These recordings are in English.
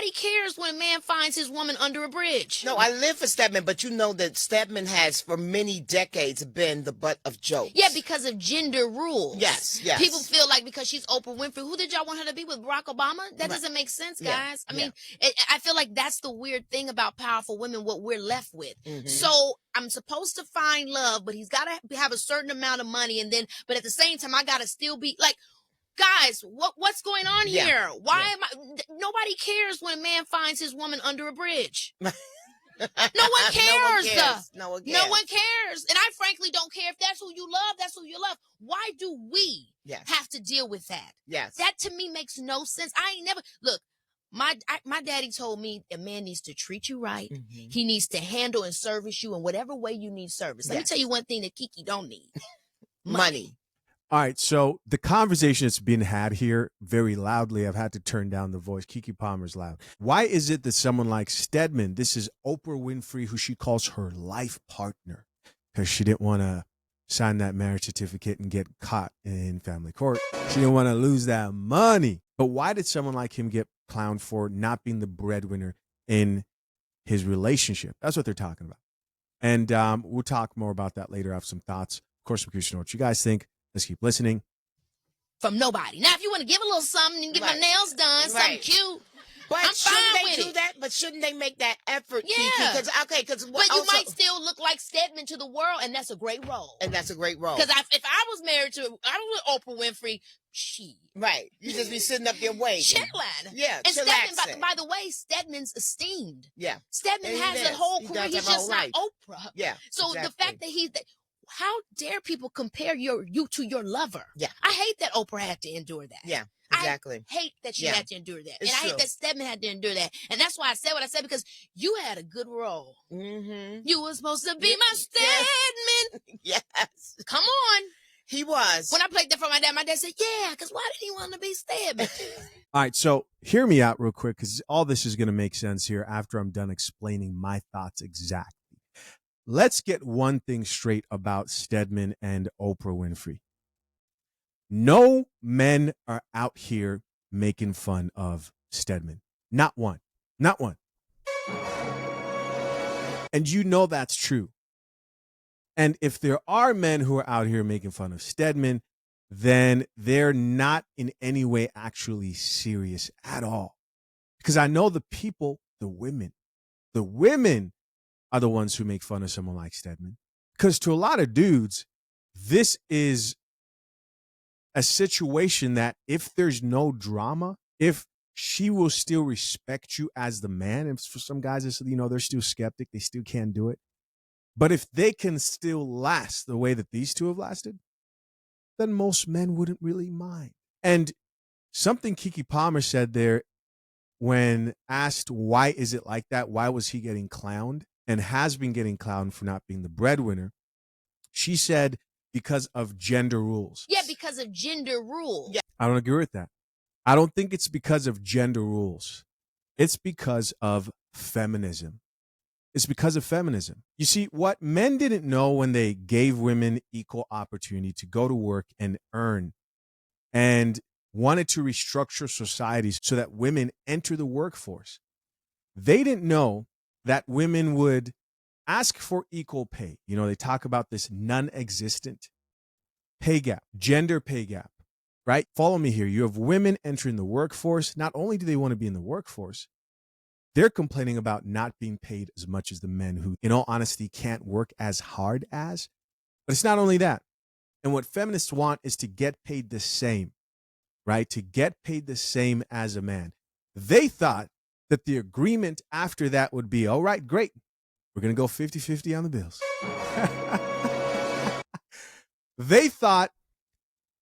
Nobody cares when a man finds his woman under a bridge. No, I live for Stedman, but you know that Stedman has for many decades been the butt of jokes. Yeah, because of gender rules. Yes. People feel like because she's Oprah Winfrey, who did y'all want her to be with? Barack Obama? That doesn't make sense, guys. I mean, I feel like that's the weird thing about powerful women, what we're left with. So I'm supposed to find love, but he's got to have a certain amount of money. And then, but at the same time, I got to still be like, guys, what's going on here? Why am I? Nobody cares when a man finds his woman under a bridge. No one cares. No one cares. And I frankly don't care if that's who you love. That's who you love. Why do we have to deal with that? Yes. That to me makes no sense. I ain't never look. My daddy told me a man needs to treat you right. He needs to handle and service you in whatever way you need service. Let me tell you one thing that Keke don't need: money. All right, so the conversation that's being had here very loudly, I've had to turn down the voice. Keke Palmer's loud. Why is it that someone like Stedman, this is Oprah Winfrey, who she calls her life partner, because she didn't want to sign that marriage certificate and get caught in family court. She didn't want to lose that money. But why did someone like him get clowned for not being the breadwinner in his relationship? That's what they're talking about. And we'll talk more about that later. I have some thoughts. Of course, I'm curious to know what you guys think. Let's keep listening. From nobody. Now, if you want to give a little something and get my nails done, something cute, but I'm fine with do that? But shouldn't they make that effort? Yeah. Because but you might still look like Stedman to the world, and that's a great role. Because if I was married to, Oprah Winfrey, you just be sitting up there waiting, chilling. Yeah, and Stedman, by the way, Stedman's esteemed. Yeah, Stedman has a whole career. He's just not Oprah. Yeah. So the fact that how dare people compare you to your lover? Yeah. I hate that Oprah had to endure that. Yeah, exactly. I hate that she had to endure that. It's and I true. hate that Stedman had to endure that. And that's why I said what I said, because you had a good role. You were supposed to be my Stedman. Yes. Come on. He was. When I played that for my dad said, yeah, because why did he want to be Stedman? All right, so hear me out real quick, because all this is going to make sense here after I'm done explaining my thoughts exactly. Let's get one thing straight about Stedman and Oprah Winfrey. No men are out here making fun of Stedman. Not one. Not one. And you know that's true. And if there are men who are out here making fun of Stedman, then they're not in any way actually serious at all. Because I know the people, the women are the ones who make fun of someone like Stedman. Because to a lot of dudes, this is a situation that if there's no drama, if she will still respect you as the man, and for some guys, they're still skeptic, they still can't do it. But if they can still last the way that these two have lasted, then most men wouldn't really mind. And something Keke Palmer said there when asked why is it like that, why was he getting clowned? And has been getting clowned for not being the breadwinner, she said because of gender rules. Yeah, because of gender rules. Yeah. I don't agree with that. I don't think it's because of gender rules. It's because of feminism. It's because of feminism. You see, what men didn't know when they gave women equal opportunity to go to work and earn and wanted to restructure societies so that women enter the workforce, they didn't know that women would ask for equal pay. They talk about this non-existent pay gap, gender pay gap, right? Follow me here. You have women entering the workforce. Not only do they want to be in the workforce, they're complaining about not being paid as much as the men who, in all honesty, can't work as hard as. But it's not only that. And what feminists want is to get paid the same, right? To get paid the same as a man. They thought that the agreement after that would be, all right, great. We're going to go 50-50 on the bills. They thought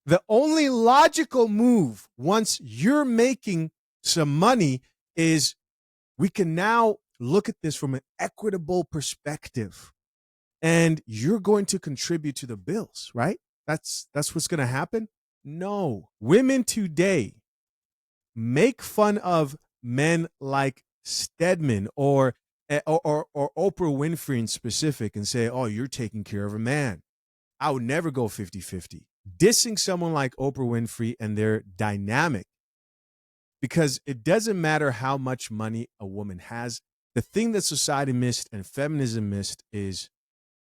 the only logical move once you're making some money is we can now look at this from an equitable perspective. And you're going to contribute to the bills, right? That's what's going to happen. No. Women today make fun of men like Stedman or Oprah Winfrey in specific and say, oh, you're taking care of a man. I would never go 50-50. Dissing someone like Oprah Winfrey and their dynamic because it doesn't matter how much money a woman has. The thing that society missed and feminism missed is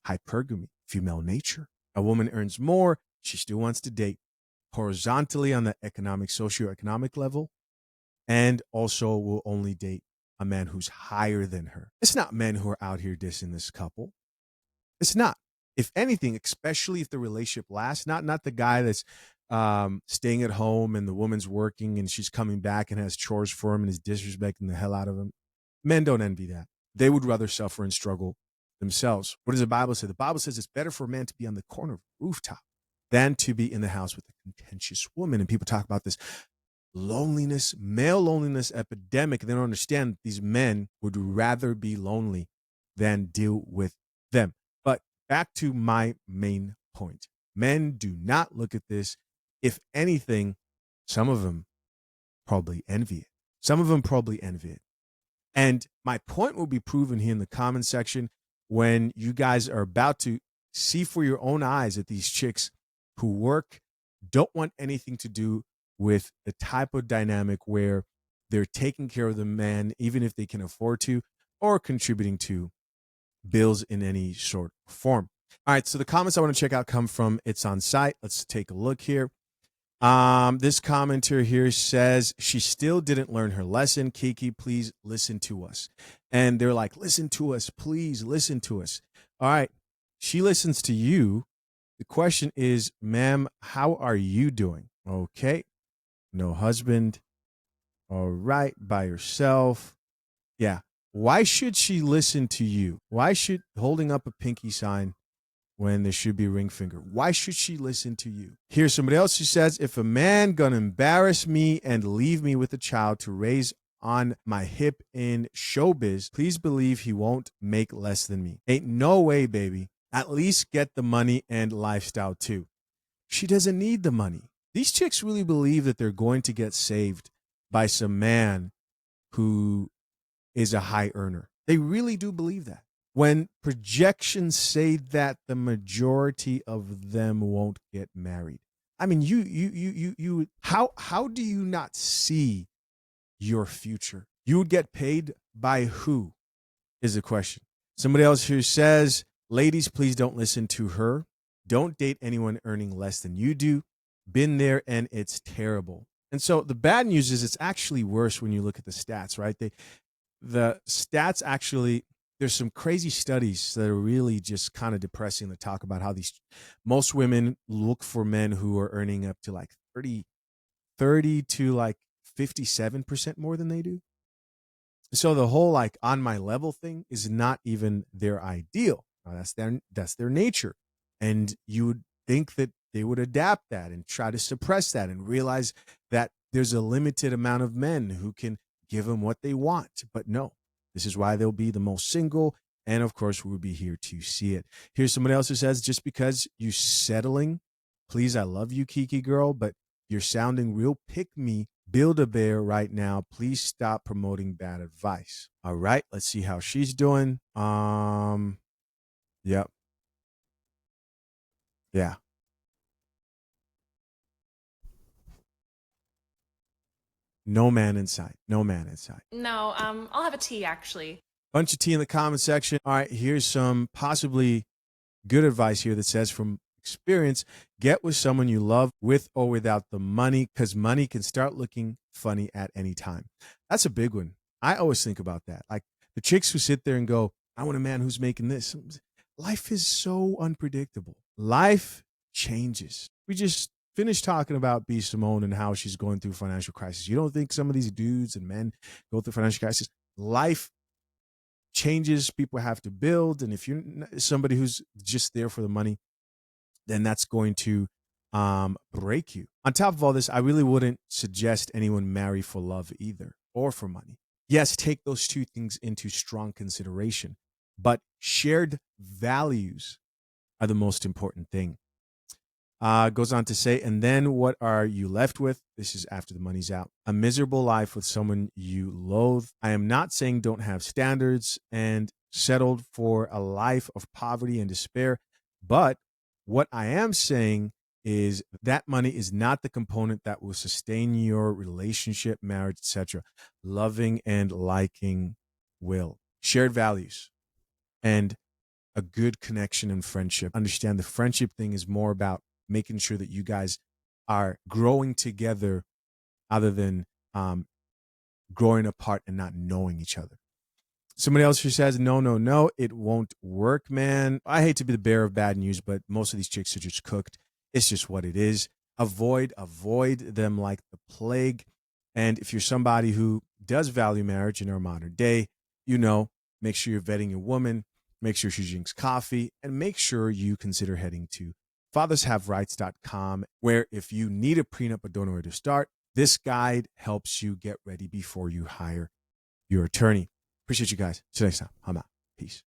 hypergamy, female nature. A woman earns more, she still wants to date horizontally on the economic, socioeconomic level, and also will only date a man who's higher than her. It's not men who are out here dissing this couple. It's not. If anything, especially if the relationship lasts, not the guy that's staying at home and the woman's working and she's coming back and has chores for him and is disrespecting the hell out of him. Men don't envy that. They would rather suffer and struggle themselves. What does the Bible say? The Bible says it's better for a man to be on the corner of a rooftop than to be in the house with a contentious woman. And people talk about this loneliness, male loneliness epidemic. They don't understand these men would rather be lonely than deal with them. But back to my main point. Men do not look at this. If anything, some of them probably envy it. Some of them probably envy it. And my point will be proven here in the comment section when you guys are about to see for your own eyes that these chicks who work don't want anything to do with the type of dynamic where they're taking care of the man, even if they can afford to, or contributing to bills in any sort of form. All right, so the comments I want to check out come from It's On Site. Let's take a look here. This commenter here says she still didn't learn her lesson. Keke, please listen to us. And they're like, listen to us, please listen to us. All right, she listens to you. The question is, ma'am, how are you doing? Okay, no husband. All right, by yourself. Yeah. Why should she listen to you? Why should holding up a pinky sign when there should be a ring finger? Why should she listen to you? Here's somebody else who says, if a man gonna embarrass me and leave me with a child to raise on my hip in showbiz, please believe he won't make less than me. Ain't no way, baby. At least get the money and lifestyle too. She doesn't need the money. These chicks really believe that they're going to get saved by some man who is a high earner. They really do believe that. When projections say that the majority of them won't get married. I mean, how do you not see your future? You would get paid by who is the question. Somebody else who says, ladies, please don't listen to her. Don't date anyone earning less than you do. Been there and it's terrible. And so the bad news is it's actually worse when you look at the stats, right? The stats actually, there's some crazy studies that are really just kind of depressing that talk about how most women look for men who are earning up to like 30 to like 57% more than they do. So the whole like on my level thing is not even their ideal. That's their nature. And you would think that they would adapt that and try to suppress that and realize that there's a limited amount of men who can give them what they want. But no, this is why they'll be the most single. And of course, we'll be here to see it. Here's somebody else who says, just because you settling, please, I love you, Keke girl, but you're sounding real pick-me, Build-A-Bear right now. Please stop promoting bad advice. All right, let's see how she's doing. Yep. Yeah. No man in sight. No man in sight. No, I'll have a tea, actually. Bunch of tea in the comment section. All right, here's some possibly good advice here that says, from experience, get with someone you love with or without the money, because money can start looking funny at any time. That's a big one. I always think about that. Like the chicks who sit there and go, I want a man who's making this. Life is so unpredictable. Life changes. We just finished talking about B. Simone and how she's going through financial crisis. You don't think some of these dudes and men go through financial crisis? Life changes. People have to build. And if you're somebody who's just there for the money, then that's going to break you. On top of all this, I really wouldn't suggest anyone marry for love either or for money. Yes, take those two things into strong consideration, but shared values are the most important thing. Goes on to say, and then what are you left with? This is after the money's out. A miserable life with someone you loathe. I am not saying don't have standards and settled for a life of poverty and despair, but what I am saying is that money is not the component that will sustain your relationship, marriage, etc. Loving and liking will. Shared values and a good connection and friendship. Understand the friendship thing is more about making sure that you guys are growing together other than growing apart and not knowing each other. Somebody else who says, no, it won't work, man. I hate to be the bearer of bad news, but most of these chicks are just cooked. It's just what it is. Avoid them like the plague. And if you're somebody who does value marriage in our modern day, make sure you're vetting your woman, make sure she drinks coffee, and make sure you consider heading to fathershaverights.com, where if you need a prenup but don't know where to start, this guide helps you get ready before you hire your attorney. Appreciate you guys. See you next time. I'm out. Peace.